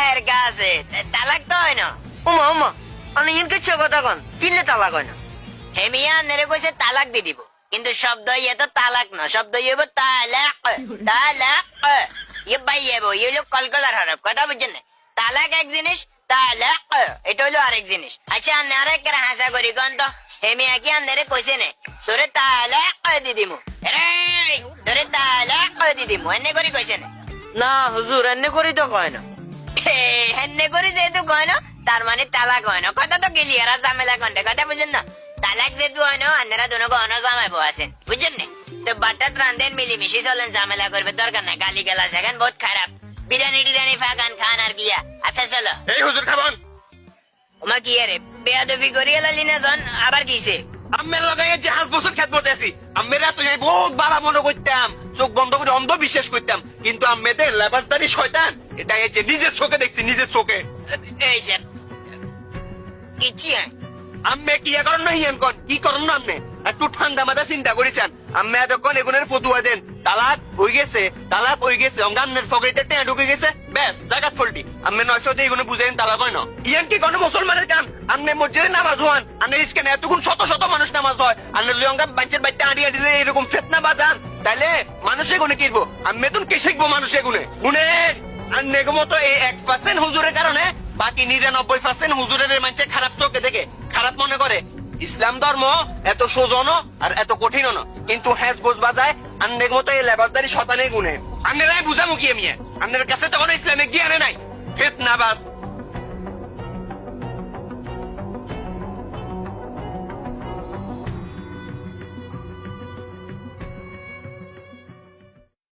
হেরকা আছে তালাক তো হয় না ওমা ওমা আমি ইনকে কথা কন কিনলে তালাক হয় না হেমিয়া নেরে কইছে তালাক দি দিব কিন্তু শব্দ ইয়ে তো তালাক না শব্দ ইয়ে তালাক তালাক ইয়ে ভাই ইয়ে হলো কলকলার হরফ কথা বুঝছেন না তালাক এক জিনিস তালাক এটা হলো আরেক জিনিস আচ্ছা আন্নারে করে হাসা করি কন তো হেমিয়া কি আন্নারে কইছে নে তোরে তালাক দি দিমু রে তোরে তালাক দি দিমু এনে করি কইছে না না হুজুর এনে করি তো কয় না এনে করি যেহেতু কয় না তার মানে তালাক হয় না কথা তো ক্লিয়ার আর ঝামেলা কন্টে কথা বুঝেন না তালাক যেহেতু হয় না আন্নারা দুনো অন জামাই বউ আছেন বুঝছেন না তো বাটাত রান্ধেন মিলিমিশি চলেন ঝামেলা করবে দরকার নাই গালি গালা সেখান বহুত খারাপ বিরিয়ানি টিরিয়ানি ফাঁকান খান আর গিয়া আচ্ছা চলো এই হুজুর খাবান ওমা কি রে বেয়াদবি করিয়া লালি না জন আবার কিছে আম্মের লগাই যে 5 বছর খেত বলতে আছি আম্মেরা তো এই বহুত বাড়া মনে করতাম চোখ বন্ধ করে অন্ধ বিশ্বাস করতাম কিন্তু আম্মেদের লেবাসদারি শয়তান এটা এই যে নিজের চোখে দেখছি নিজের চোখে এই স্যার কিচ্ছি হ্যাঁ আম্মে কি করেন না হিয়ান কন কি করেন না আম্মে একটু ঠান্ডা মাথা চিন্তা করেছেন আম্মে এতক্ষণ এগুনের ফতুয়া দেন তালাক হয়ে গেছে অঙ্গান্নের ফকরিতে টেঁ ঢুকে গেছে ব্যাস জায়গা ফল্টি আম্মে 900 দিয়ে এগুলো বুঝেন তালাক হয় না ইয়ান কি কোনো মুসলমানের কাম আম্মে মসজিদে নামাজ হন আন্নের ইসকেনে এতক্ষণ শত শত মানুষ নামাজ হয় আন্নের লিয়ঙ্গা বাঞ্চের বাচ্চা আড়িয়ে দিলে এরকম ফেতনা বাজান তাইলে মানুষে গুনে কিনবো আম্মে তুন কে শিখবো মানুষে গুনে গুনেন আর নেগো মতো এই 1% হুজুরের কারণে বাকি 99% হুজুরের মানুষে খারাপ চোখে দেখে খারাপ মনে করে ইসলাম ধর্ম এত সোজন আর এত কঠিন না কিন্তু হ্যাঁ বুঝবা যায় আন্নের মতো এই লেবাসদারি শতানে গুনে আন্নেরাই বুঝামু কি আমি আন্নের কাছে তো কোনো ইসলামিক জ্ঞানে নাই ফেতনাবাজ